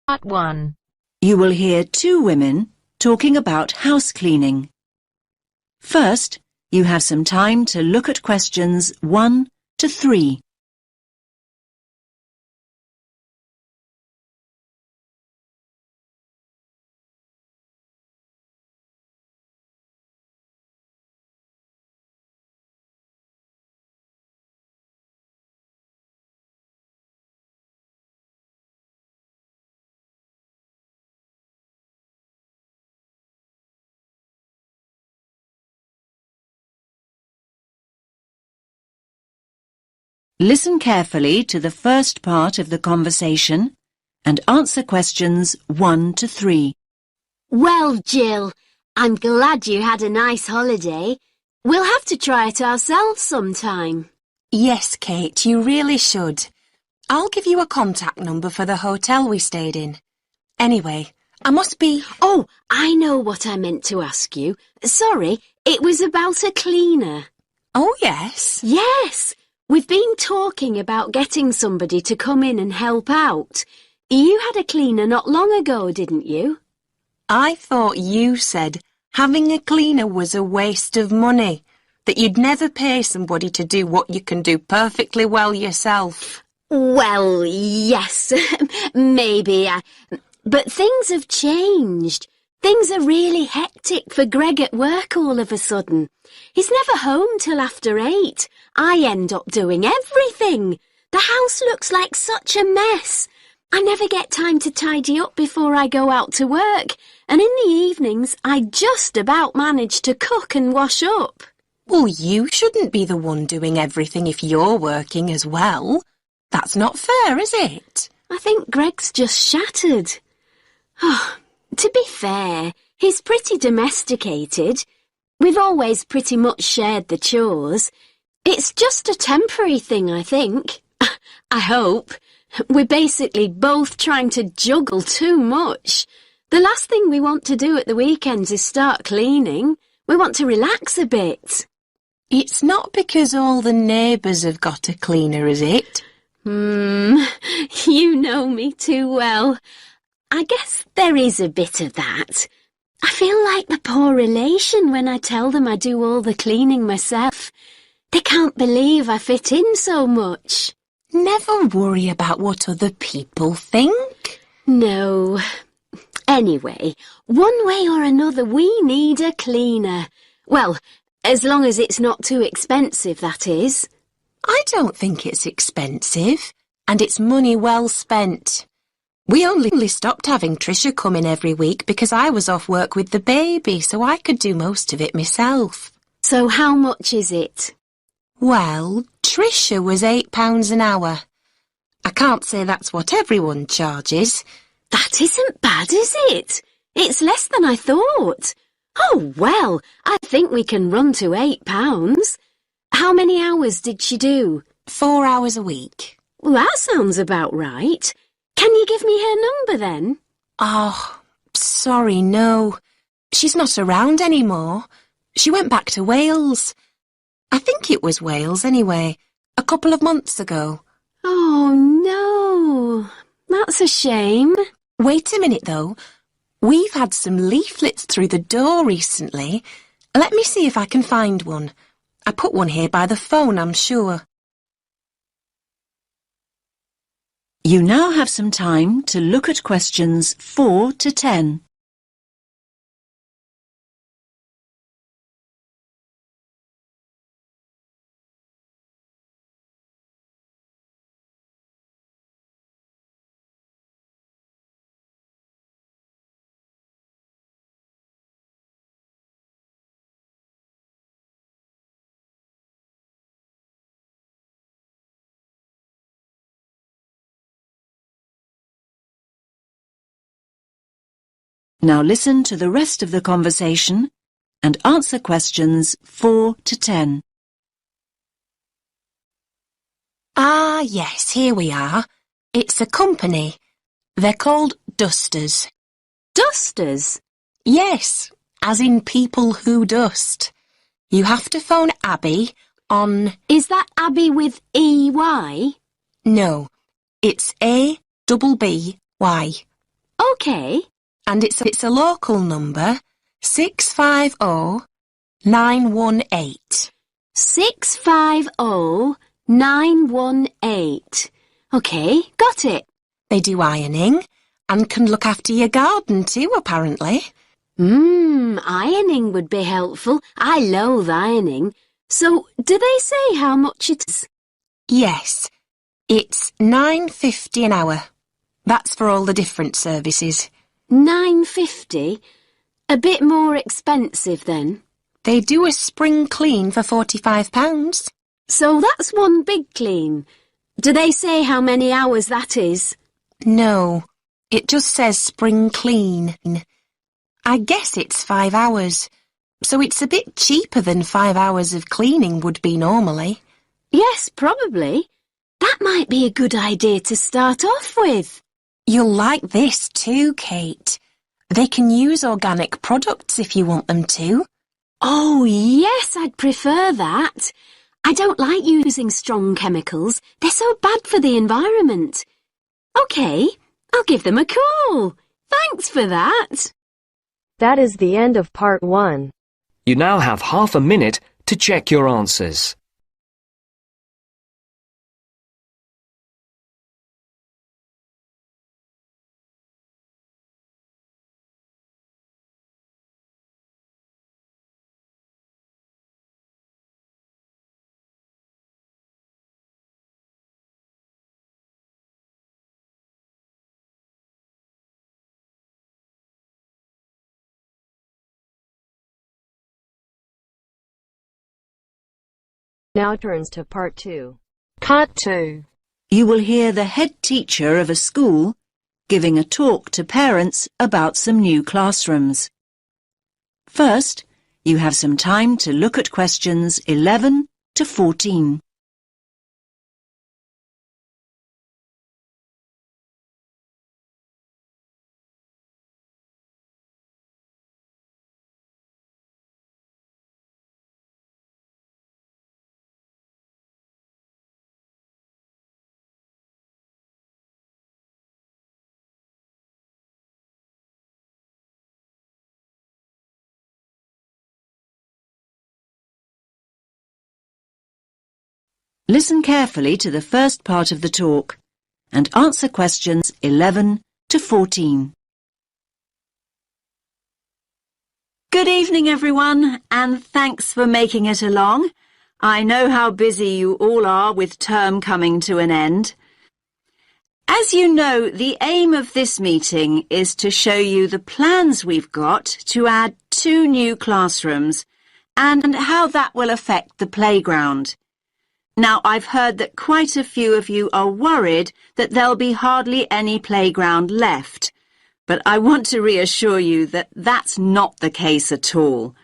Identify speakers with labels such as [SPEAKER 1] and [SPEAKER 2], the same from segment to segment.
[SPEAKER 1] Part 1.
[SPEAKER 2] You will hear two women talking about house cleaning. First, you have some time to look at questions 1 to 3. Listen carefully to the first part of the conversation and answer questions 1 to 3.
[SPEAKER 3] Well, Jill, I'm glad you had a nice holiday. We'll have to try it ourselves sometime.
[SPEAKER 4] Yes, Kate, you really should. I'll give you a contact number for the hotel we stayed in. Anyway, I must be...
[SPEAKER 3] Oh, I know what I meant to ask you. Sorry, it was about a cleaner.
[SPEAKER 4] Oh, yes?
[SPEAKER 3] Yes, we've been talking about getting somebody to come in and help out. You had a cleaner not long ago, didn't you?
[SPEAKER 4] I thought you said having a cleaner was a waste of money, that you'd never pay somebody to do what you can do perfectly well yourself.
[SPEAKER 3] Well, yes, maybe. But things have changed. Things are really hectic for Greg at work all of a sudden. He's never home till after 8. I end up doing everything. The house looks like such a mess. I never get time to tidy up before I go out to work, and in the evenings I just about manage to cook and wash up.
[SPEAKER 4] Well, you shouldn't be the one doing everything if you're working as well. That's not fair, is it?
[SPEAKER 3] I think Greg's just shattered. Oh, to be fair, he's pretty domesticated. We've always pretty much shared the chores. It's just a temporary thing, I think. I hope. We're basically both trying to juggle too much. The last thing we want to do at the weekends is start cleaning. We want to relax a bit.
[SPEAKER 4] It's not because all the neighbours have got a cleaner, is it?
[SPEAKER 3] You know me too well. I guess there is a bit of that. I feel like the poor relation when I tell them I do all the cleaning myself. They can't believe I fit in so much.
[SPEAKER 4] Never worry about what other people think.
[SPEAKER 3] No. Anyway, one way or another we need a cleaner. Well, as long as it's not too expensive, that is.
[SPEAKER 4] I don't think it's expensive, and it's money well spent. We only stopped having Tricia come in every week because I was off work with the baby, so I could do most of it myself.
[SPEAKER 3] So how much is it?
[SPEAKER 4] Well, Tricia was £8 an hour. I can't say that's what everyone charges.
[SPEAKER 3] That isn't bad, is it? It's less than I thought. Oh, well, I think we can run to £8. How many hours did she do?
[SPEAKER 4] 4 hours a week.
[SPEAKER 3] Well, that sounds about right. Can you give me her number then?
[SPEAKER 4] Oh, sorry, no. She's not around anymore. She went back to Wales. I think it was Wales anyway, a couple of months ago.
[SPEAKER 3] Oh, no. That's a shame.
[SPEAKER 4] Wait a minute, though. We've had some leaflets through the door recently. Let me see if I can find one. I put one here by the phone, I'm sure.
[SPEAKER 2] You now have some time to look at questions 4 to 10. Now listen to the rest of the conversation and answer questions 4 to 10.
[SPEAKER 4] Ah, yes, here we are. It's a company. They're called Dusters.
[SPEAKER 3] Dusters?
[SPEAKER 4] Yes, as in people who dust. You have to phone Abby on...
[SPEAKER 3] Is that Abby with EY?
[SPEAKER 4] No, it's ABBY.
[SPEAKER 3] OK.
[SPEAKER 4] And it's a local number, 650-918.
[SPEAKER 3] 650-918. OK, got it.
[SPEAKER 4] They do ironing and can look after your garden too, apparently.
[SPEAKER 3] Ironing would be helpful. I loathe ironing. So, do they say how much it is?
[SPEAKER 4] Yes, it's £9.50 an hour. That's for all the different services.
[SPEAKER 3] £9.50? A bit more expensive then.
[SPEAKER 4] They do a spring clean for £45.
[SPEAKER 3] So that's one big clean. Do they say how many hours that is?
[SPEAKER 4] No, it just says spring clean. I guess it's 5 hours, so it's a bit cheaper than 5 hours of cleaning would be normally.
[SPEAKER 3] Yes, probably. That might be a good idea to start off with.
[SPEAKER 4] You'll like this too, Kate. They can use organic products if you want them to.
[SPEAKER 3] Oh, yes, I'd prefer that. I don't like using strong chemicals. They're so bad for the environment. OK, I'll give them a call. Thanks for that.
[SPEAKER 1] That is the end of part 1.
[SPEAKER 5] You now have half a minute to check your answers.
[SPEAKER 1] Now turns to part 2.
[SPEAKER 4] Part 2.
[SPEAKER 2] You will hear the head teacher of a school giving a talk to parents about some new classrooms. First, you have some time to look at questions 11 to 14. Listen carefully to the first part of the talk and answer questions 11 to 14. Good evening, everyone, and thanks for making it along. I know how busy you all are with term coming to an end. As you know, the aim of this meeting is to show you the plans we've got to add 2 new classrooms and how that will affect the playground. Now, I've heard that quite a few of you are worried that there'll be hardly any playground left, but I want to reassure you that that's not the case at all.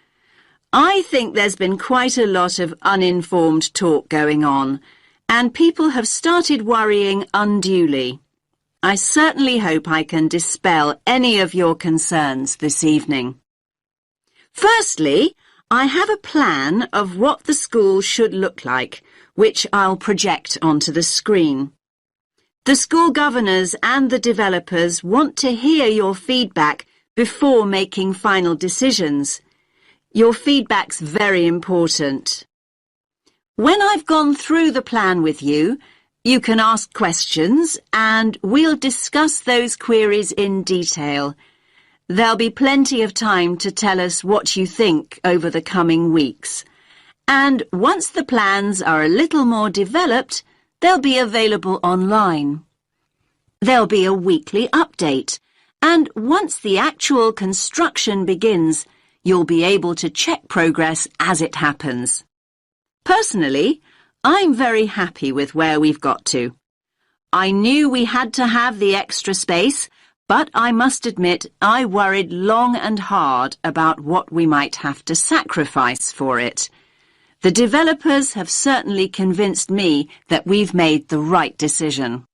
[SPEAKER 2] I think there's been quite a lot of uninformed talk going on, and people have started worrying unduly. I certainly hope I can dispel any of your concerns this evening. Firstly, I have a plan of what the school should look like, which I'll project onto the screen. The school governors and the developers want to hear your feedback before making final decisions. Your feedback's very important. When I've gone through the plan with you, you can ask questions and we'll discuss those queries in detail. There'll be plenty of time to tell us what you think over the coming weeks. And once the plans are a little more developed, they'll be available online. There'll be a weekly update, and once the actual construction begins, you'll be able to check progress as it happens. Personally, I'm very happy with where we've got to. I knew we had to have the extra space, but I must admit I worried long and hard about what we might have to sacrifice for it. The developers have certainly convinced me that we've made the right decision.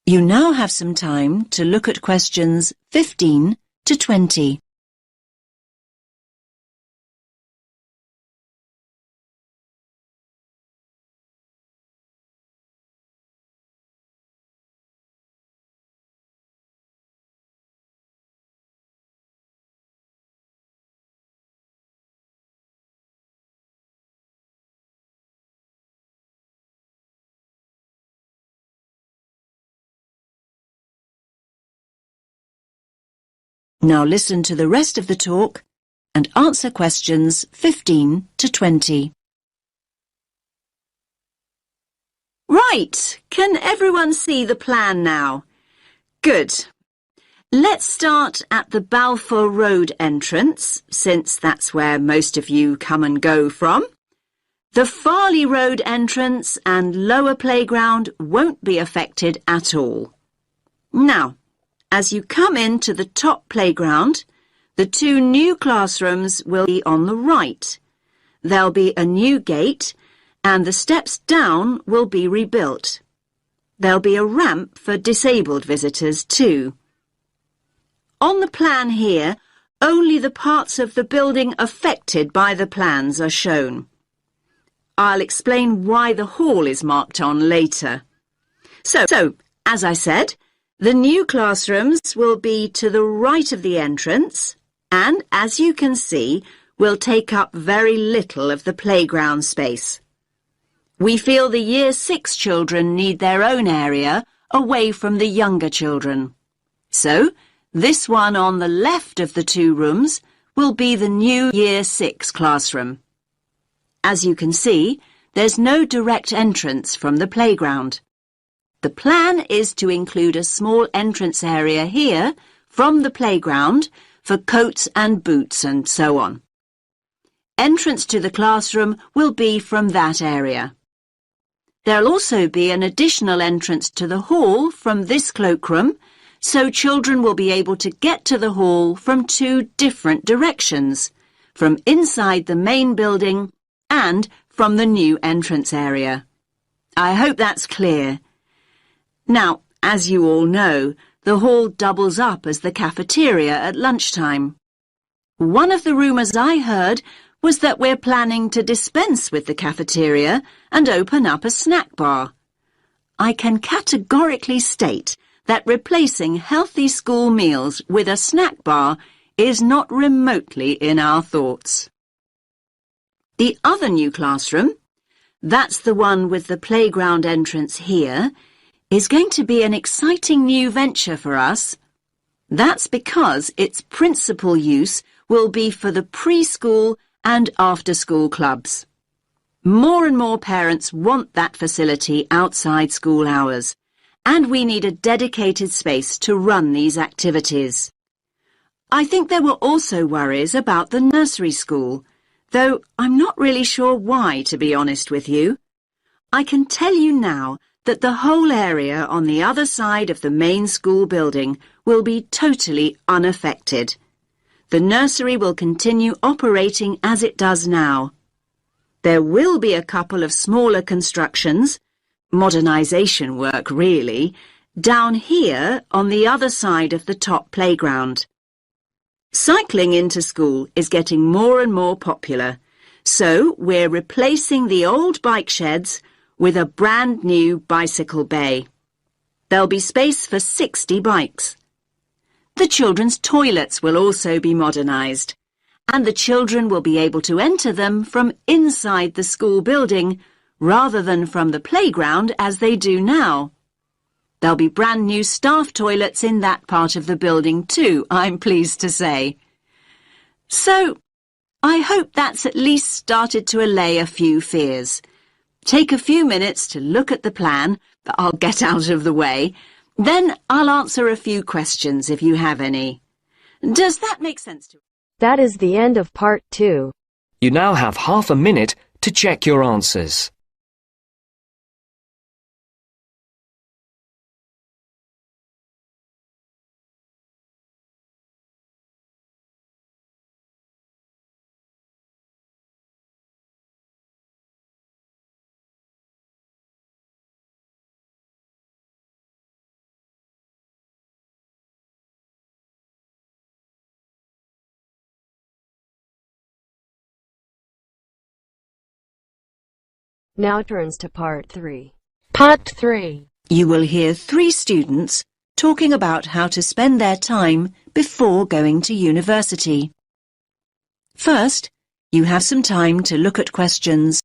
[SPEAKER 2] You now have some time to look at questions 15 to 20. Now listen to the rest of the talk and answer questions 15 to 20. Right, can everyone see the plan now? Good. Let's start at the Balfour Road entrance, since that's where most of you come and go from. The Farley Road entrance and lower playground won't be affected at all. Now, as you come into the top playground, the two new classrooms will be on the right. There'll be a new gate and the steps down will be rebuilt. There'll be a ramp for disabled visitors too. On the plan here, only the parts of the building affected by the plans are shown. I'll explain why the hall is marked on later. So, as I said, the new classrooms will be to the right of the entrance and, as you can see, will take up very little of the playground space. We feel the Year 6 children need their own area away from the younger children. So, this one on the left of the two rooms will be the new Year 6 classroom. As you can see, there's no direct entrance from the playground. The plan is to include a small entrance area here from the playground for coats and boots and so on. Entrance to the classroom will be from that area. There'll also be an additional entrance to the hall from this cloakroom, so children will be able to get to the hall from two different directions, from inside the main building and from the new entrance area. I hope that's clear. Now, as you all know, the hall doubles up as the cafeteria at lunchtime. One of the rumours I heard was that we're planning to dispense with the cafeteria and open up a snack bar. I can categorically state that replacing healthy school meals with a snack bar is not remotely in our thoughts. The other new classroom, that's the one with the playground entrance here, is going to be an exciting new venture for us. That's because its principal use will be for the preschool and after-school clubs. More and more parents want that facility outside school hours, and we need a dedicated space to run these activities. I think there were also worries about the nursery school, though I'm not really sure why, to be honest with you. I can tell you now that the whole area on the other side of the main school building will be totally unaffected. The nursery will continue operating as it does now. There will be a couple of smaller constructions, modernisation work really, down here on the other side of the top playground. Cycling into school is getting more and more popular, so we're replacing the old bike sheds with a brand new bicycle bay. There'll be space for 60 bikes. The children's toilets will also be modernised, and the children will be able to enter them from inside the school building rather than from the playground as they do now. There'll be brand new staff toilets in that part of the building too, I'm pleased to say. So, I hope that's at least started to allay a few fears. Take a few minutes to look at the plan that I'll get out of the way. Then I'll answer a few questions if you have any. Does that make sense to you?
[SPEAKER 1] That is the end of part 2.
[SPEAKER 5] You now have half a minute to check your answers.
[SPEAKER 1] Now turns to part 3. Part 3.
[SPEAKER 2] You will hear 3 students talking about how to spend their time before going to university. First, you have some time to look at questions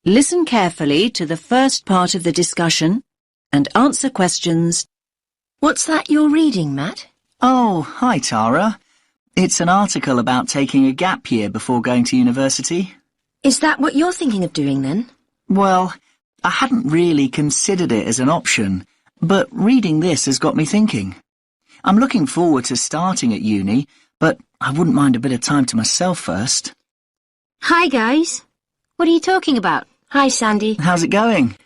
[SPEAKER 2] Listen carefully to the first part of the discussion and answer questions.
[SPEAKER 4] What's that you're reading, Matt?
[SPEAKER 6] Oh, hi Tara. It's an article about taking a gap year before going to university.
[SPEAKER 4] Is that what you're thinking of doing then?
[SPEAKER 6] Well, I hadn't really considered it as an option, but reading this has got me thinking. I'm looking forward to starting at uni, but I wouldn't mind a bit of time to myself first.
[SPEAKER 3] Hi, guys. What are you talking about?
[SPEAKER 4] Hi, Sandy.
[SPEAKER 6] How's it going?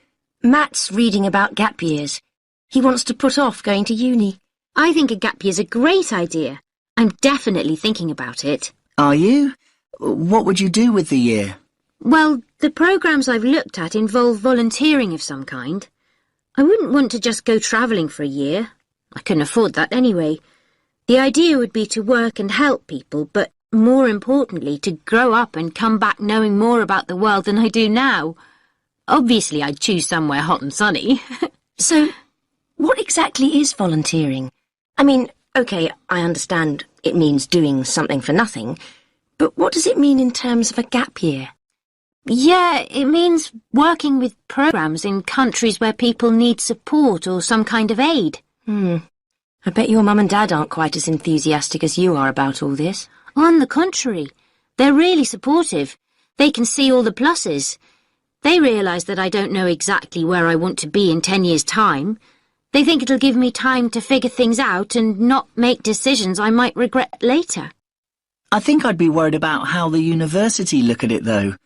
[SPEAKER 4] Matt's reading about gap years. He wants to put off going to uni.
[SPEAKER 3] I think a gap year's a great idea. I'm definitely thinking about it.
[SPEAKER 6] Are you? What would you do with the year?
[SPEAKER 3] Well, the programmes I've looked at involve volunteering of some kind. I wouldn't want to just go travelling for a year. I couldn't afford that anyway. The idea would be to work and help people, but more importantly, to grow up and come back knowing more about the world than I do now. Obviously, I'd choose somewhere hot and sunny.
[SPEAKER 4] So, what exactly is volunteering? I mean, OK, I understand it means doing something for nothing, but what does it mean in terms of a gap year?
[SPEAKER 3] Yeah, it means working with programmes in countries where people need support or some kind of aid.
[SPEAKER 4] I bet your mum and dad aren't quite as enthusiastic as you are about all this.
[SPEAKER 3] On the contrary, they're really supportive. They can see all the pluses. They realise that I don't know exactly where I want to be in 10 years' time. They think it'll give me time to figure things out and not make decisions I might regret later.
[SPEAKER 6] I think I'd be worried about how the university look at it, though.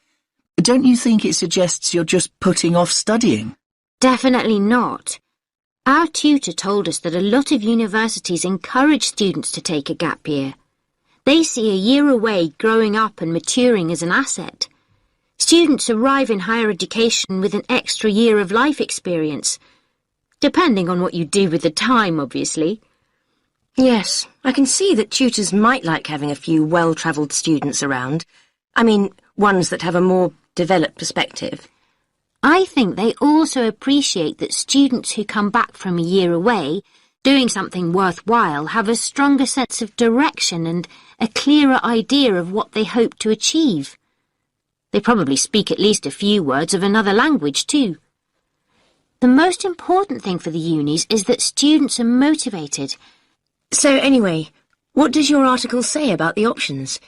[SPEAKER 6] Don't you think it suggests you're just putting off studying?
[SPEAKER 3] Definitely not. Our tutor told us that a lot of universities encourage students to take a gap year. They see a year away growing up and maturing as an asset. Students arrive in higher education with an extra year of life experience, depending on what you do with the time, obviously.
[SPEAKER 4] Yes, I can see that tutors might like having a few well-travelled students around. I mean, ones that have a more developed perspective.
[SPEAKER 3] I think they also appreciate that students who come back from a year away, doing something worthwhile, have a stronger sense of direction and a clearer idea of what they hope to achieve. They probably speak at least a few words of another language too. The most important thing for the unis is that students are motivated.
[SPEAKER 4] So anyway, what does your article say about the options?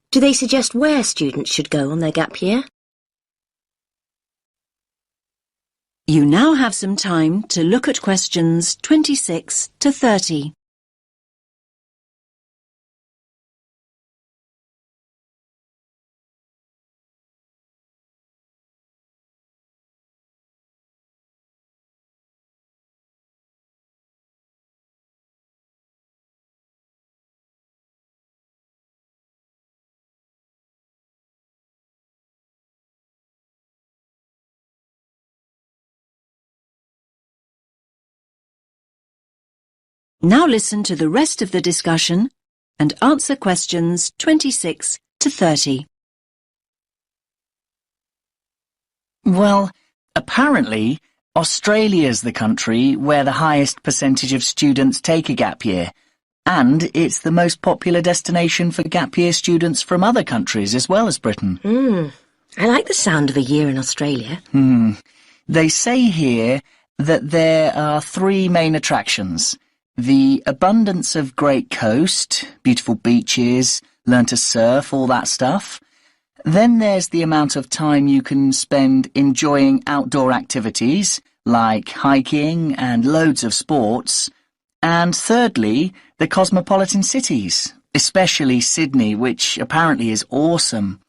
[SPEAKER 4] Do they suggest where students should go on their gap year?
[SPEAKER 2] You now have some time to look at questions 26 to 30. Now listen to the rest of the discussion and answer questions 26 to 30.
[SPEAKER 6] Well, apparently, Australia's the country where the highest percentage of students take a gap year, and it's the most popular destination for gap year students from other countries as well as Britain.
[SPEAKER 4] I like the sound of a year in Australia.
[SPEAKER 6] They say here that there are three main attractions. The abundance of great coast, beautiful beaches, learn to surf, all that stuff. Then there's the amount of time you can spend enjoying outdoor activities, like hiking and loads of sports. And thirdly, the cosmopolitan cities, especially Sydney, which apparently is awesome.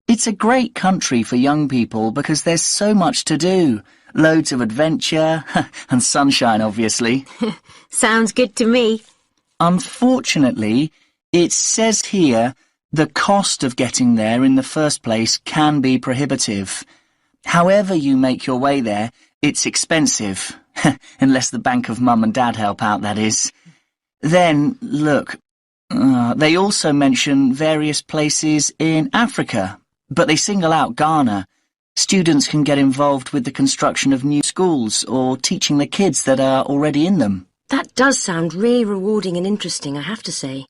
[SPEAKER 6] It's a great country for young people because there's so much to do. Loads of adventure, and sunshine, obviously.
[SPEAKER 3] Sounds good to me.
[SPEAKER 6] Unfortunately, it says here the cost of getting there in the first place can be prohibitive. However you make your way there, it's expensive. Unless the bank of mum and dad help out, that is. Then, look, they also mention various places in Africa, but they single out Ghana. Students can get involved with the construction of new schools or teaching the kids that are already in them.
[SPEAKER 4] That does sound really rewarding and interesting, I have to say.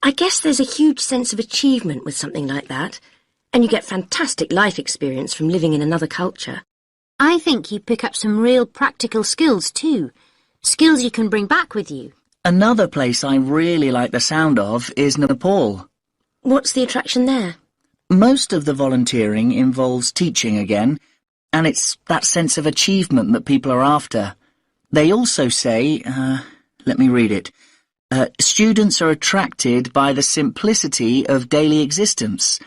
[SPEAKER 4] I guess there's a huge sense of achievement with something like that.
[SPEAKER 7] And you get fantastic life experience from living in another culture.
[SPEAKER 3] I think you pick up some real practical skills too. Skills you can bring back with you.
[SPEAKER 6] Another place I really like the sound of is Nepal.
[SPEAKER 7] What's the attraction there?
[SPEAKER 6] Most of the volunteering involves teaching again, and it's that sense of achievement that people are after. They also say, let me read it, students are attracted by the simplicity of daily existence.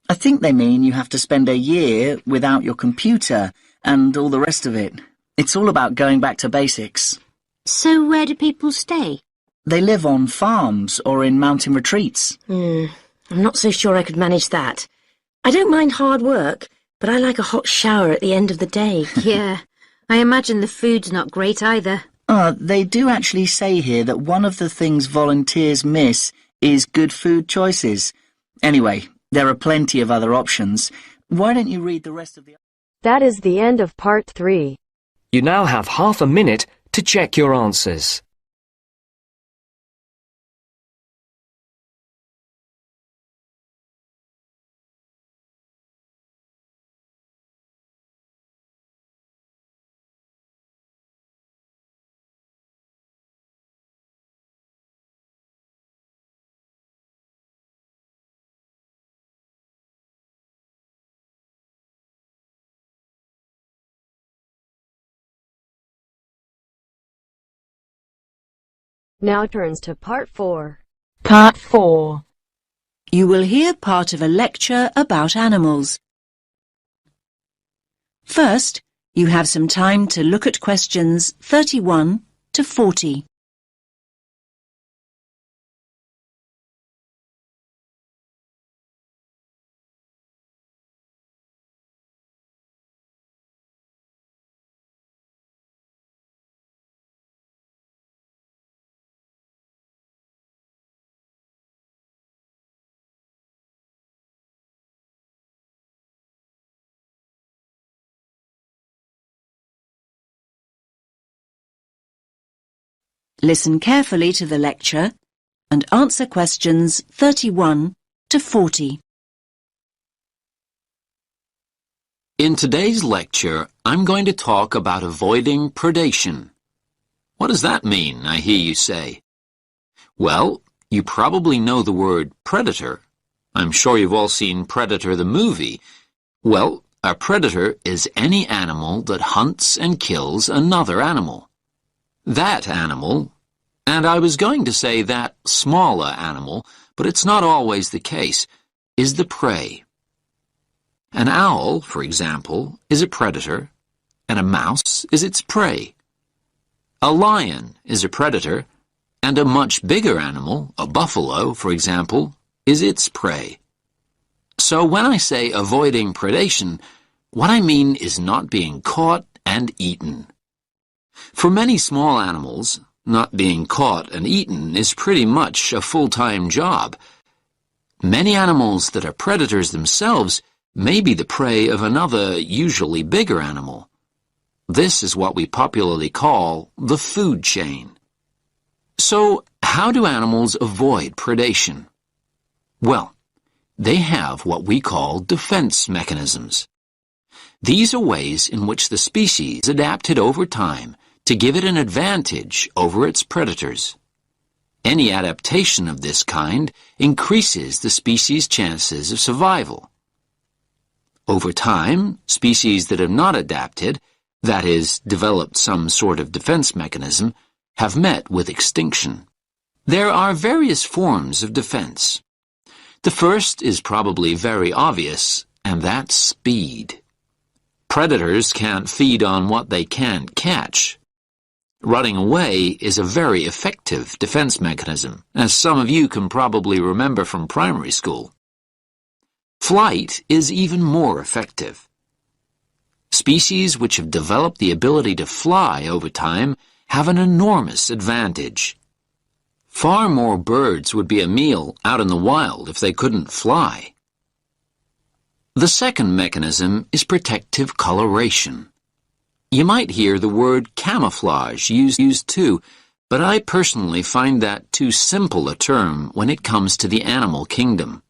[SPEAKER 6] I think they mean you have to spend a year without your computer and all the rest of it. It's all about going back to basics.
[SPEAKER 3] So where do people stay?
[SPEAKER 6] They live on farms or in mountain retreats.
[SPEAKER 7] I'm not so sure I could manage that. I don't mind hard work, but I like a hot shower at the end of the day.
[SPEAKER 3] Yeah, I imagine the food's not great either.
[SPEAKER 6] They do actually say here that one of the things volunteers miss is good food choices. Anyway, there are plenty of other options. Why don't you read the rest of the...
[SPEAKER 1] That is the end of part 3.
[SPEAKER 5] You now have half a minute to check your answers.
[SPEAKER 1] Now turns to part 4.
[SPEAKER 2] Part 4. You will hear part of a lecture about animals. First, you have some time to look at questions 31 to 40. Listen carefully to the lecture and answer questions 31 to 40.
[SPEAKER 8] In today's lecture, I'm going to talk about avoiding predation. What does that mean, I hear you say? Well, you probably know the word predator. I'm sure you've all seen Predator the movie. Well, a predator is any animal that hunts and kills another animal. That animal, and I was going to say that smaller animal, but it's not always the case, is the prey. An owl, for example, is a predator, and a mouse is its prey. A lion is a predator, and a much bigger animal, a buffalo, for example, is its prey. So when I say avoiding predation, what I mean is not being caught and eaten. For many small animals, not being caught and eaten is pretty much a full-time job. Many animals that are predators themselves may be the prey of another, usually bigger animal. This is what we popularly call the food chain. So, how do animals avoid predation? Well, they have what we call defense mechanisms. These are ways in which the species adapted over time to give it an advantage over its predators. Any adaptation of this kind increases the species' chances of survival. Over time, species that have not adapted, that is, developed some sort of defense mechanism, have met with extinction. There are various forms of defense. The first is probably very obvious, and that's speed. Predators can't feed on what they can't catch. Running away is a very effective defense mechanism, as some of you can probably remember from primary school. Flight is even more effective. Species which have developed the ability to fly over time have an enormous advantage. Far more birds would be a meal out in the wild if they couldn't fly. The second mechanism is protective coloration. You might hear the word camouflage used too, but I personally find that too simple a term when it comes to the animal kingdom.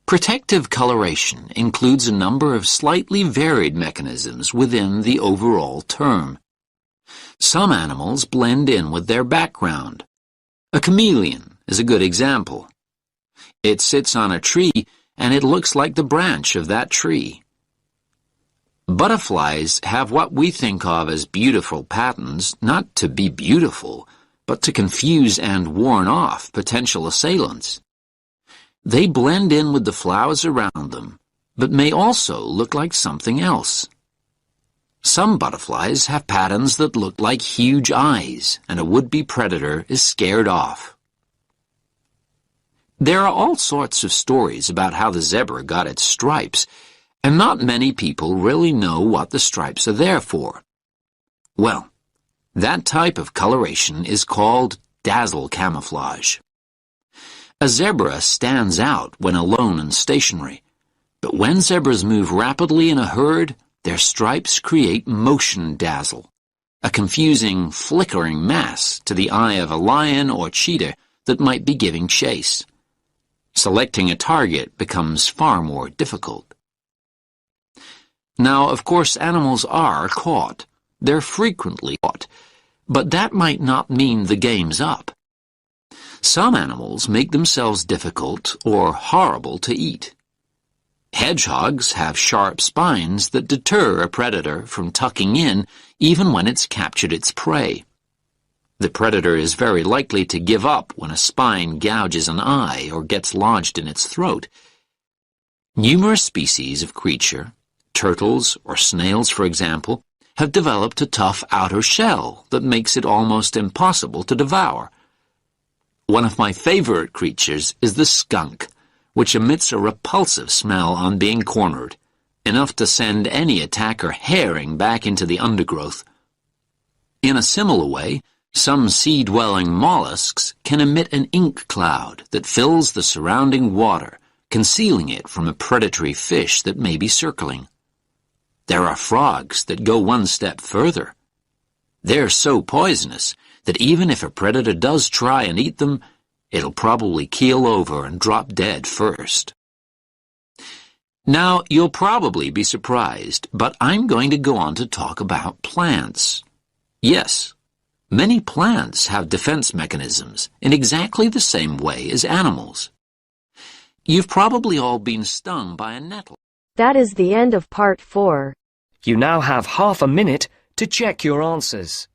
[SPEAKER 8] Protective coloration includes a number of slightly varied mechanisms within the overall term. Some animals blend in with their background. A chameleon is a good example. It sits on a tree and it looks like the branch of that tree. Butterflies have what we think of as beautiful patterns, not to be beautiful, but to confuse and warn off potential assailants. They blend in with the flowers around them, but may also look like something else. Some butterflies have patterns that look like huge eyes, and a would-be predator is scared off. There are all sorts of stories about how the zebra got its stripes, and not many people really know what the stripes are there for. Well, that type of coloration is called dazzle camouflage. A zebra stands out when alone and stationary, but when zebras move rapidly in a herd, their stripes create motion dazzle, a confusing, flickering mass to the eye of a lion or cheetah that might be giving chase. Selecting a target becomes far more difficult. Now, of course, animals are caught. They're frequently caught, but that might not mean the game's up. Some animals make themselves difficult or horrible to eat. Hedgehogs have sharp spines that deter a predator from tucking in even when it's captured its prey. The predator is very likely to give up when a spine gouges an eye or gets lodged in its throat. Numerous species of creature, turtles or snails for example, have developed a tough outer shell that makes it almost impossible to devour. One of my favorite creatures is the skunk, which emits a repulsive smell on being cornered, enough to send any attacker herring back into the undergrowth. In a similar way, some sea-dwelling mollusks can emit an ink cloud that fills the surrounding water, concealing it from a predatory fish that may be circling. There are frogs that go one step further. They're so poisonous that even if a predator does try and eat them, it'll probably keel over and drop dead first. Now, you'll probably be surprised, but I'm going to go on to talk about plants. Yes, many plants have defense mechanisms in exactly the same way as animals. You've probably all been stung by a nettle.
[SPEAKER 1] That is the end of part 4.
[SPEAKER 5] You now have half a minute to check your answers.